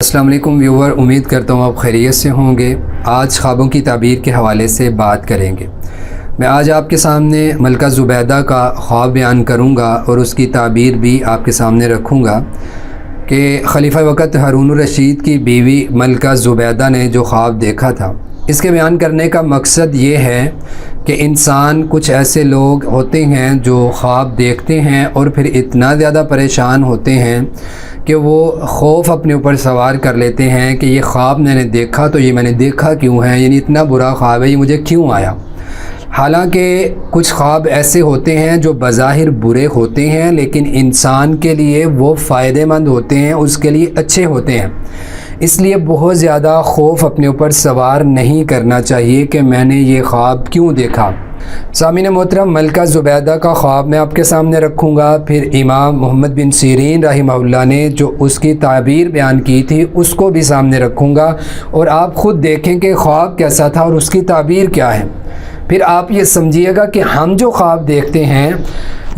अस्सलाम वालेकुम व्यूवर, उम्मीद करता हूँ आप खैरियत से होंगे। आज ख्वाबों की ताबीर के हवाले से बात करेंगे। मैं आज आपके सामने मलका ज़ुबैदा का ख्वाब बयान करूँगा और उसकी ताबीर भी आपके सामने रखूँगा कि खलीफा वक़्त हारून रशीद की बीवी मलका ज़ुबैदा ने जो ख्वाब देखा था। इसके बयान करने का मकसद ये है कि इंसान, कुछ ऐसे लोग होते हैं जो ख्वाब देखते हैं और फिर इतना ज़्यादा परेशान होते हैं कि वो खौफ अपने ऊपर सवार कर लेते हैं कि ये ख्वाब मैंने देखा तो ये मैंने देखा क्यों है, यानी इतना बुरा ख्वाब है, ये मुझे क्यों आया। हालांकि कुछ ख्वाब ऐसे होते हैं जो बज़ाहिर बुरे होते हैं लेकिन इंसान के लिए वो फ़ायदेमंद होते हैं, उसके लिए अच्छे होते हैं। इसलिए बहुत ज़्यादा खौफ अपने ऊपर सवार नहीं करना चाहिए कि मैंने ये ख्वाब क्यों देखा। सामीन मोहतरम, मलका ज़ुबैदा का ख्वाब मैं आपके सामने रखूँगा, फिर इमाम मोहम्मद बिन सीरीन रहिमहुल्लाह ने जो उसकी ताबीर बयान की थी उसको भी सामने रखूँगा और आप ख़ुद देखें कि ख्वाब कैसा था और उसकी ताबीर क्या है। फिर आप ये समझिएगा कि हम जो ख्वाब देखते हैं,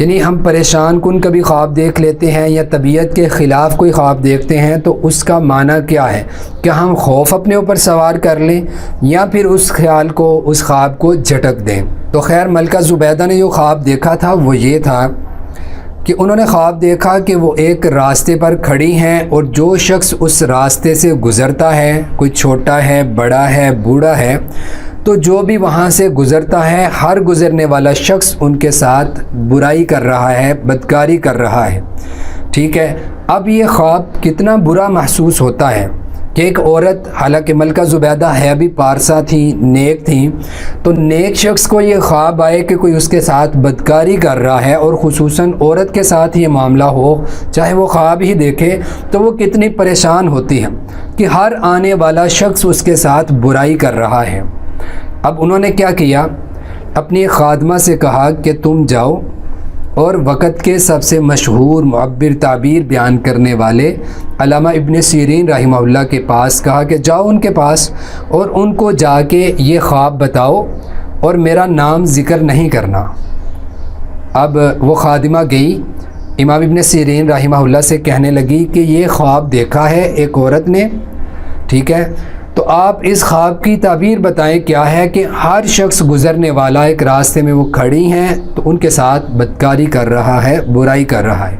यानी हम परेशान कुन कभी ख्वाब देख लेते हैं या तबीयत के ख़िलाफ़ कोई ख्वाब देखते हैं, तो उसका माना क्या है। क्या हम खौफ अपने ऊपर सवार कर लें या फिर उस ख्याल को, उस ख्वाब को झटक दें। तो खैर, मलका ज़ुबैदा ने जो ख्वाब देखा था वो ये था कि उन्होंने ख्वाब देखा कि वो एक रास्ते पर खड़ी हैं और जो शख्स उस रास्ते से गुज़रता है, कोई छोटा है, बड़ा है, बूढ़ा है, तो जो भी वहाँ से गुज़रता है, हर गुज़रने वाला शख्स उनके साथ बुराई कर रहा है, बदकारी कर रहा है। ठीक है, अब ये ख्वाब कितना बुरा महसूस होता है कि एक औरत, हालांकि मलका ज़ुबैदा है भी पारसा थी, नेक थी, तो नेक शख्स को ये ख्वाब आए कि कोई उसके साथ बदकारी कर रहा है और ख़ुसूसन औरत के साथ ये मामला हो, चाहे वो ख्वाब ही देखे, तो वो कितनी परेशान होती है कि हर आने वाला शख्स उसके साथ बुराई कर रहा है। अब उन्होंने क्या किया, अपनी खादमा से कहा कि तुम जाओ और वक़्त के सबसे मशहूर मुअब्बिर ताबीर बयान करने वाले अल्लामा इब्न सीरीन रहिमहुल्लाह के पास, कहा कि जाओ उनके पास और उनको जाके ये ख्वाब बताओ और मेरा नाम ज़िक्र नहीं करना। अब वो खादिमा गई, इमाम इब्न सीरीन रहिमहुल्लाह से कहने लगी कि ये ख्वाब देखा है एक औरत ने, ठीक है, तो आप इस ख्वाब की ताबीर बताएं क्या है कि हर शख्स गुज़रने वाला एक रास्ते में वो खड़ी हैं तो उनके साथ बदकारी कर रहा है, बुराई कर रहा है।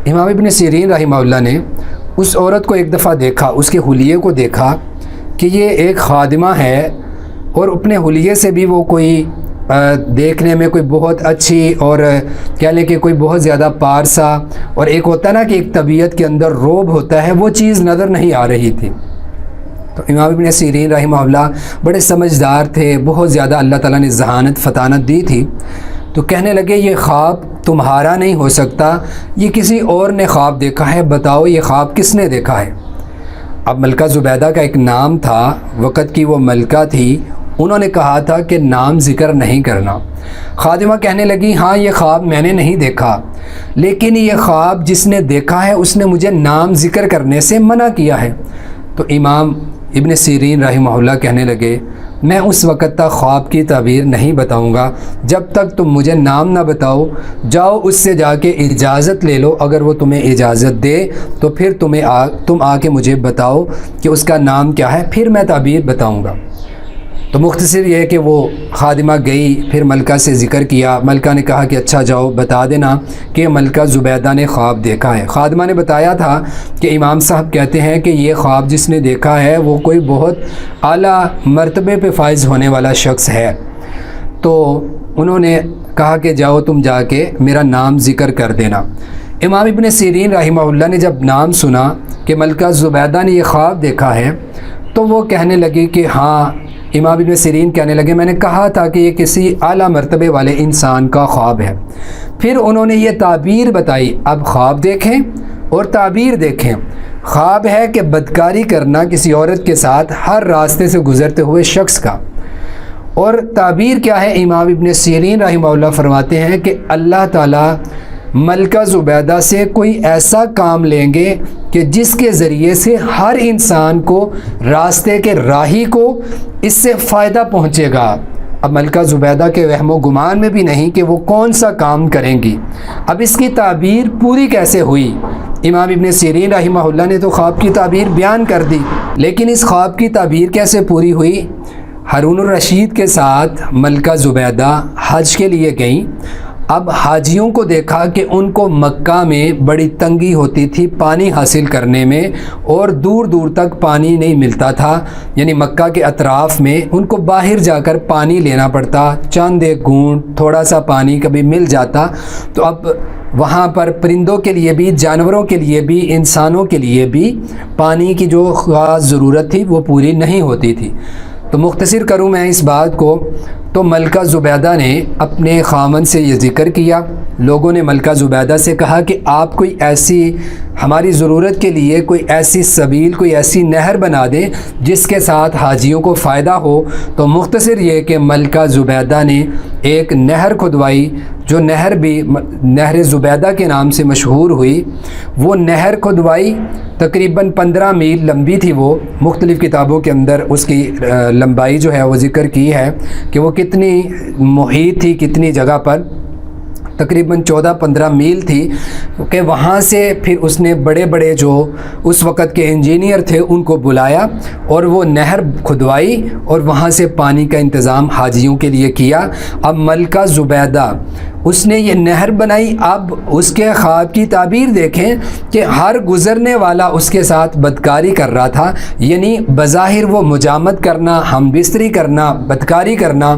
इमाम इब्न सीरीन रहिमहुल्लाह ने उस औरत को एक दफ़ा देखा, उसके हुलिये को देखा कि ये एक खादिमा है और अपने हुलिये से भी वो कोई देखने में कोई बहुत अच्छी और कह लें कि कोई बहुत ज़्यादा पारसा, और एक होता है ना कि एक तबीयत के अंदर रोब होता है, वो चीज़ नज़र नहीं आ रही थी। तो इमाम इब्न सीरीन रहिमहुल्लाह बड़े समझदार थे, बहुत ज़्यादा अल्लाह ताला ने ज़हानत फ़तानत दी थी, तो कहने लगे ये ख्वाब तुम्हारा नहीं हो सकता, ये किसी और ने ख्वाब देखा है, बताओ ये ख्वाब किसने देखा है। अब मलका ज़ुबैदा का एक नाम था, वक़्त की वो मलका थी, उन्होंने कहा था कि नाम ज़िक्र नहीं करना। खादिमा कहने लगी, हाँ ये ख्वाब मैंने नहीं देखा, लेकिन ये ख्वाब जिसने देखा है उसने मुझे नाम ज़िक्र करने से मना किया है। तो इमाम इब्न सीरीन रहिमहुल्लाह कहने लगे, मैं उस वक़्त तक ख्वाब की ताबीर नहीं बताऊंगा जब तक तुम मुझे नाम ना बताओ। जाओ उससे जाके इजाज़त ले लो, अगर वो तुम्हें इजाज़त दे तो फिर तुम आके मुझे बताओ कि उसका नाम क्या है, फिर मैं ताबीर बताऊंगा। तो मुख्तसर ये है कि वो खादिमा गई, फिर मलका से ज़िक्र किया। मलका ने कहा कि अच्छा जाओ बता देना कि मलका ज़ुबैदा ने ख्वाब देखा है। खादिमा ने बताया था कि इमाम साहब कहते हैं कि ये ख्वाब जिसने देखा है वो कोई बहुत आला मर्तबे पे फाइज़ होने वाला शख्स है। तो उन्होंने कहा कि जाओ तुम जाके मेरा नाम ज़िक्र कर देना। इमाम इब्न सीरीन रहिमहुल्लाह ने जब नाम सुना कि मलका ज़ुबैदा ने ये ख्वाब देखा है, तो वो कहने लगे कि हाँ, इमाम इब्न सीरीन कहने लगे, मैंने कहा था कि ये किसी आला मर्तबे वाले इंसान का ख्वाब है। फिर उन्होंने ये ताबीर बताई। अब ख्वाब देखें और ताबीर देखें। ख्वाब है कि बदकारी करना किसी औरत के साथ हर रास्ते से गुज़रते हुए शख्स का, और ताबीर क्या है, इमाम इब्न सीरीन रहिमहुल्लाह फरमाते हैं कि अल्लाह ताला मलका ज़ुबैदा से कोई ऐसा काम लेंगे कि जिसके ज़रिए से हर इंसान को, रास्ते के राही को इससे फ़ायदा पहुँचेगा। اب ملکہ زبیدہ کے وہم و گمان میں بھی نہیں کہ وہ کون سا کام کریں گی۔ اب اس کی تعبیر پوری کیسے ہوئی؟ امام ابن سیرین رحمہ اللہ نے تو خواب کی تعبیر بیان کر دی، لیکن اس خواب کی تعبیر کیسے پوری ہوئی؟ ہارون الرشید کے ساتھ ملکہ زبیدہ حج کے لیے گئیں۔ اب حاجیوں کو دیکھا کہ ان کو مکہ میں بڑی تنگی ہوتی تھی پانی حاصل کرنے میں، اور دور دور تک پانی نہیں ملتا تھا، یعنی مکہ کے اطراف میں ان کو باہر جا کر پانی لینا پڑتا، چند ایک گھونٹ تھوڑا سا پانی کبھی مل جاتا۔ تو اب وہاں پر پرندوں کے لیے بھی، جانوروں کے لیے بھی، انسانوں کے لیے بھی پانی کی جو خاص ضرورت تھی وہ پوری نہیں ہوتی تھی۔ تو مختصر کروں میں اس بات کو، تو ملکہ زبیدہ نے اپنے خامن سے یہ ذکر کیا۔ لوگوں نے ملکہ زبیدہ سے کہا کہ آپ کوئی ایسی ہماری ضرورت کے لیے کوئی ایسی سبیل، کوئی ایسی نہر بنا دیں جس کے ساتھ حاجیوں کو فائدہ ہو۔ تو مختصر یہ کہ ملکہ زبیدہ نے ایک نہر کھدوائی، جو نہر بھی نہر زبیدہ کے نام سے مشہور ہوئی۔ وہ نہر کھدوائی تقریباً 15 میل لمبی تھی۔ وہ مختلف کتابوں کے اندر اس کی لمبائی جو ہے وہ ذکر کی ہے کہ وہ کتنی محیط تھی، کتنی جگہ پر، تقریباً 14-15 میل تھی، کہ وہاں سے پھر اس نے بڑے بڑے جو اس وقت کے انجینئر تھے ان کو بلایا اور وہ نہر کھدوائی اور وہاں سے پانی کا انتظام حاجیوں کے لیے کیا۔ اب ملکہ زبیدہ اس نے یہ نہر بنائی۔ اب اس کے خواب کی تعبیر دیکھیں کہ ہر گزرنے والا اس کے ساتھ بدکاری کر رہا تھا، یعنی بظاہر وہ مجامت کرنا، ہم بستری کرنا، بدکاری کرنا،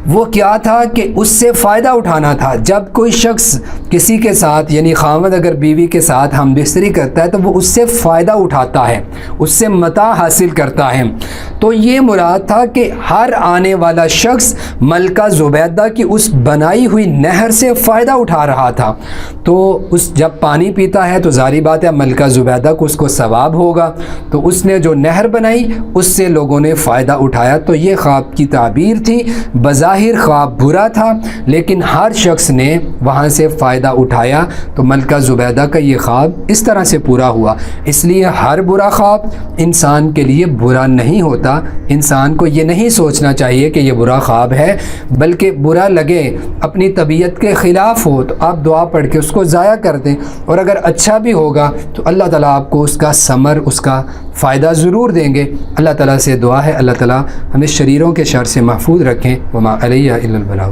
وہ کیا تھا کہ اس سے فائدہ اٹھانا تھا۔ جب کوئی شخص کسی کے ساتھ، یعنی خاوند اگر بیوی کے ساتھ ہم بستری کرتا ہے تو وہ اس سے فائدہ اٹھاتا ہے، اس سے متاع حاصل کرتا ہے۔ تو یہ مراد تھا کہ ہر آنے والا شخص ملکہ زبیدہ کی اس بنائی ہوئی نہر سے فائدہ اٹھا رہا تھا۔ تو اس جب پانی پیتا ہے تو ظاہری بات ہے ملکہ زبیدہ کو اس کو ثواب ہوگا، تو اس نے جو نہر بنائی اس سے لوگوں نے فائدہ اٹھایا۔ تو یہ خواب کی تعبیر تھی، بظاہر خواب برا تھا لیکن ہر شخص نے وہاں سے فائدہ اٹھایا، تو ملکہ زبیدہ کا یہ خواب اس طرح سے پورا ہوا۔ اس لیے ہر برا خواب انسان کے لیے برا نہیں ہوتا۔ انسان کو یہ نہیں سوچنا چاہیے کہ یہ برا خواب ہے، بلکہ برا لگے، اپنی طبیعت کے خلاف ہو تو آپ دعا پڑھ کے اس کو ضائع کر دیں، اور اگر اچھا بھی ہوگا تو اللہ تعالیٰ آپ کو اس کا ثمر، اس کا فائدہ ضرور دیں گے۔ اللہ تعالیٰ سے دعا ہے اللہ تعالیٰ ہمیں شریروں کے شر سے محفوظ رکھیں۔ وما علیہ الا البلاغ۔